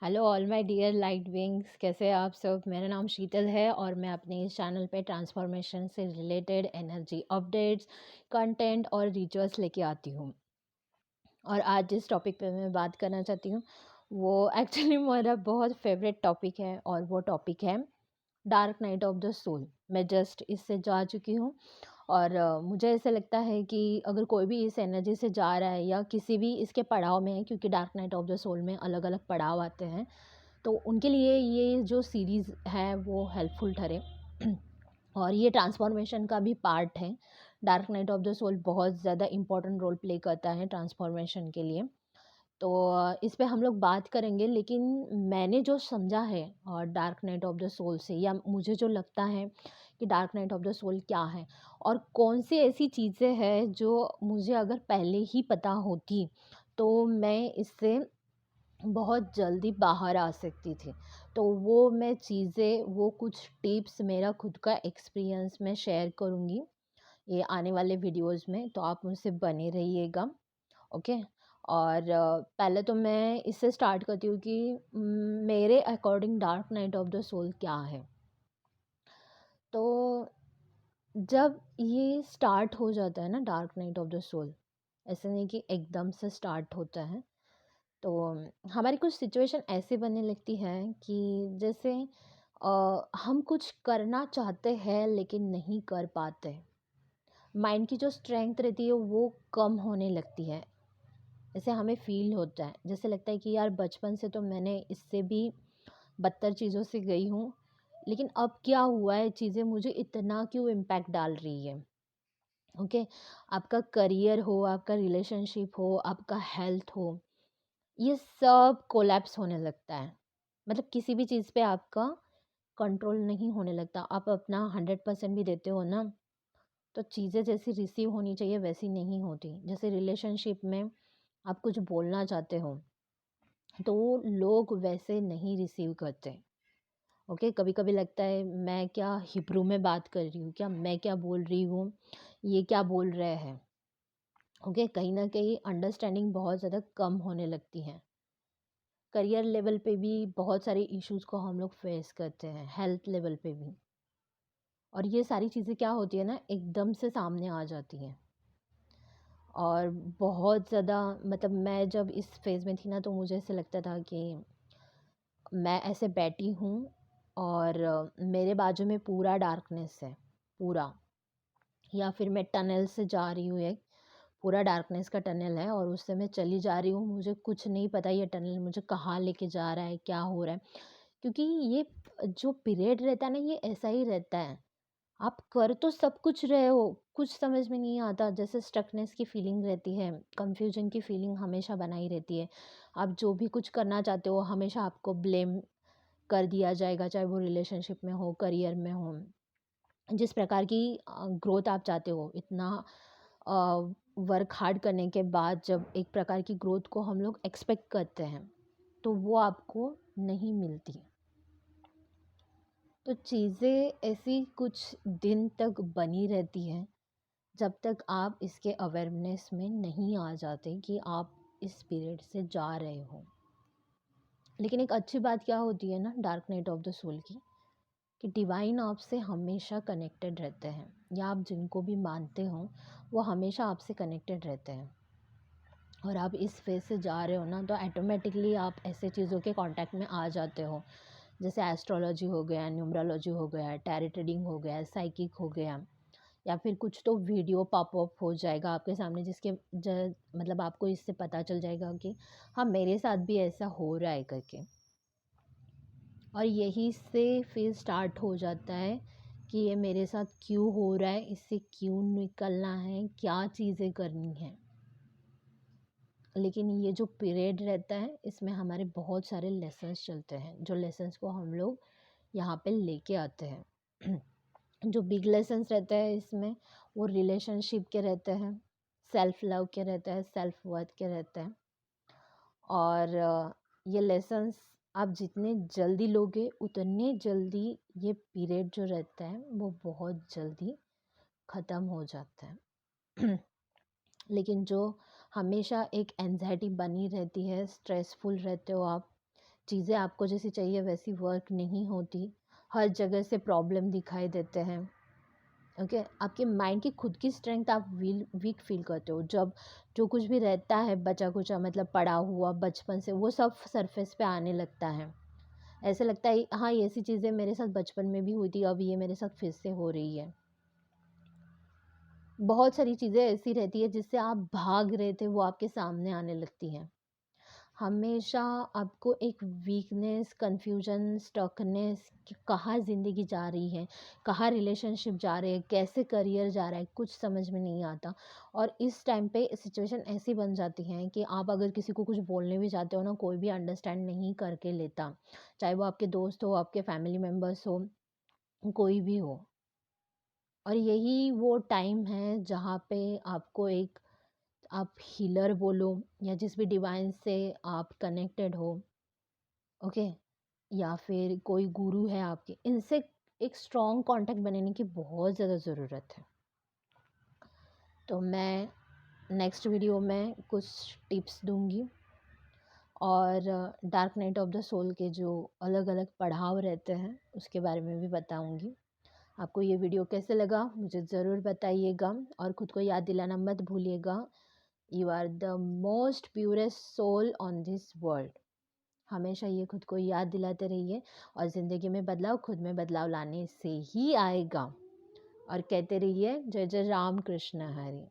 Hello all my dear light wings, कैसे हैं आप सब। मेरा नाम शीतल है और मैं अपने इस चैनल पे ट्रांसफॉर्मेशन से रिलेटेड एनर्जी अपडेट्स, कंटेंट और रिचुअल्स लेके आती हूँ। और आज जिस टॉपिक पे मैं बात करना चाहती हूँ वो एक्चुअली मेरा बहुत फेवरेट टॉपिक है और वो टॉपिक है dark night of the soul. मैं जस्ट इससे जा चुकी हूँ और मुझे ऐसा लगता है कि अगर कोई भी इस एनर्जी से जा रहा है या किसी भी इसके पड़ाव में है, क्योंकि dark night of the soul में अलग अलग पड़ाव आते हैं, तो उनके लिए ये जो सीरीज़ है वो हेल्पफुल ठहरे। और ये ट्रांसफॉर्मेशन का भी पार्ट है। Dark night of the soul बहुत ज़्यादा इम्पोर्टेंट रोल प्ले करता है ट्रांसफॉर्मेशन के लिए। तो इस पे हम लोग बात करेंगे, लेकिन मैंने जो समझा है और dark night of the soul से, या मुझे जो लगता है कि dark night of the soul क्या है और कौन सी ऐसी चीज़ें हैं जो मुझे अगर पहले ही पता होती तो मैं इससे बहुत जल्दी बाहर आ सकती थी। तो वो मैं चीज़ें, वो कुछ टिप्स, मेरा खुद का एक्सपीरियंस मैं शेयर करूँगी ये आने वाले वीडियोज़ में, तो आप मुझसे बने रहिएगा। ओके। और पहले तो मैं इससे स्टार्ट करती हूँ कि मेरे according dark night of the soul क्या है। तो जब ये स्टार्ट हो जाता है ना dark night of the soul, ऐसे नहीं कि एकदम से स्टार्ट होता है, तो हमारी कुछ सिचुएशन ऐसे बनने लगती है कि जैसे हम कुछ करना चाहते हैं लेकिन नहीं कर पाते। माइंड की जो स्ट्रेंथ रहती है वो कम होने लगती है। ऐसे हमें फील होता है, जैसे लगता है कि यार बचपन से तो मैंने इससे भी बदतर चीज़ों से गई हूँ, लेकिन अब क्या हुआ है, चीज़ें मुझे इतना क्यों इम्पैक्ट डाल रही है। ओके। आपका करियर हो, आपका रिलेशनशिप हो, आपका हेल्थ हो, ये सब कोलैप्स होने लगता है। मतलब किसी भी चीज़ पे आपका कंट्रोल नहीं होने लगता। आप अपना 100% भी देते हो ना, तो चीज़ें जैसी रिसीव होनी चाहिए वैसी नहीं होती। जैसे रिलेशनशिप में आप कुछ बोलना चाहते हो तो लोग वैसे नहीं रिसीव करते। ओके। कभी कभी लगता है मैं क्या हिब्रू में बात कर रही हूँ, क्या मैं क्या बोल रही हूँ, ये क्या बोल रहे हैं। ओके। कहीं ना कहीं अंडरस्टैंडिंग बहुत ज़्यादा कम होने लगती है। करियर लेवल पे भी बहुत सारे इश्यूज़ को हम लोग फेस करते हैं, हेल्थ लेवल पे भी। और ये सारी चीज़ें क्या होती है ना, एकदम से सामने आ जाती हैं। और बहुत ज़्यादा, मतलब मैं जब इस फेज़ में थी ना, तो मुझे ऐसे लगता था कि मैं ऐसे बैठी हूँ और मेरे बाजू में पूरा डार्कनेस है, पूरा। या फिर मैं टनल से जा रही हूँ, एक पूरा डार्कनेस का टनल है और उससे मैं चली जा रही हूँ, मुझे कुछ नहीं पता ये टनल मुझे कहाँ लेके जा रहा है, क्या हो रहा है। क्योंकि ये जो पीरियड रहता है ना, ये ऐसा ही रहता है। आप कर तो सब कुछ रहे हो, कुछ समझ में नहीं आता, जैसे स्टकनेस की फीलिंग रहती है, कंफ्यूजन की फीलिंग हमेशा बनाई रहती है। आप जो भी कुछ करना चाहते हो हमेशा आपको ब्लेम कर दिया जाएगा, चाहे वो रिलेशनशिप में हो, करियर में हो। जिस प्रकार की ग्रोथ आप चाहते हो, इतना वर्क हार्ड करने के बाद जब एक प्रकार की ग्रोथ को हम लोग एक्सपेक्ट करते हैं, तो वो आपको नहीं मिलती। तो चीज़ें ऐसी कुछ दिन तक बनी रहती हैं जब तक आप इसके अवेयरनेस में नहीं आ जाते कि आप इस पीरियड से जा रहे हो। लेकिन एक अच्छी बात क्या होती है ना dark night of the soul की, कि डिवाइन आपसे हमेशा कनेक्टेड रहते हैं, या आप जिनको भी मानते हो वो हमेशा आपसे कनेक्टेड रहते हैं। और आप इस फेज से जा रहे हो ना, तो ऑटोमेटिकली आप ऐसे चीज़ों के कांटेक्ट में आ जाते हो, जैसे एस्ट्रोलॉजी हो गया, न्यूमरोलॉजी हो गया, टैरोट रीडिंग हो गया, साइकिक हो गया, या फिर कुछ तो वीडियो पॉपअप हो जाएगा आपके सामने, जिसके मतलब आपको इससे पता चल जाएगा कि हाँ मेरे साथ भी ऐसा हो रहा है करके। और यही से फिर स्टार्ट हो जाता है कि ये मेरे साथ क्यों हो रहा है, इससे क्यों निकलना है, क्या चीज़ें करनी है। लेकिन ये जो पीरियड रहता है इसमें हमारे बहुत सारे लेसन्स चलते हैं, जो लेसन्स को हम लोग यहाँ पे लेके आते हैं। जो बिग लेसन्स रहते हैं इसमें, वो रिलेशनशिप के रहते हैं, सेल्फ लव के रहते हैं, सेल्फ वर्थ के रहते हैं। और ये लेसन्स आप जितने जल्दी लोगे उतने जल्दी ये पीरियड जो रहता है वो बहुत जल्दी ख़त्म हो जाता है। लेकिन जो हमेशा एक एंजाइटी बनी रहती है, स्ट्रेसफुल रहते हो आप, चीज़ें आपको जैसी चाहिए वैसी वर्क नहीं होती, हर जगह से प्रॉब्लम दिखाई देते हैं। ओके, आपके माइंड की खुद की स्ट्रेंथ आप वीक फील करते हो जब जो कुछ भी रहता है बचा कुचा, मतलब पड़ा हुआ बचपन से, वो सब सरफेस पे आने लगता है। ऐसे लगता है हाँ, ये ऐसी चीज़ें मेरे साथ बचपन में भी हुई थी, अब ये मेरे साथ फिर से हो रही है। बहुत सारी चीज़ें ऐसी रहती है जिससे आप भाग रहे थे, वो आपके सामने आने लगती हैं। हमेशा आपको एक वीकनेस, कन्फ्यूजन, स्टकनेस कि कहाँ ज़िंदगी जा रही है, कहाँ रिलेशनशिप जा रहे हैं, कैसे करियर जा रहा है, कुछ समझ में नहीं आता। और इस टाइम पे सिचुएशन ऐसी बन जाती है कि आप अगर किसी को कुछ बोलने भी जाते हो ना, कोई भी अंडरस्टैंड नहीं करके लेता। चाहे वो आपके दोस्त हो, आपके फैमिली मेम्बर्स हो, कोई भी हो। और यही वो टाइम है जहाँ पे आपको एक, आप हीलर बोलो या जिस भी डिवाइन से आप कनेक्टेड हो, ओके, या फिर कोई गुरु है आपके, इनसे एक स्ट्रॉन्ग कांटेक्ट बनाने की बहुत ज़्यादा ज़रूरत है। तो मैं नेक्स्ट वीडियो में कुछ टिप्स दूंगी, और dark night of the soul के जो अलग अलग पड़ाव रहते हैं उसके बारे में भी बताऊंगी। आपको ये वीडियो कैसे लगा मुझे ज़रूर बताइएगा, और ख़ुद को याद दिलाना मत भूलिएगा, you are the most purest soul on this world. हमेशा ये खुद को याद दिलाते रहिए, और ज़िंदगी में बदलाव खुद में बदलाव लाने से ही आएगा। और कहते रहिए जय जय राम कृष्ण हरे।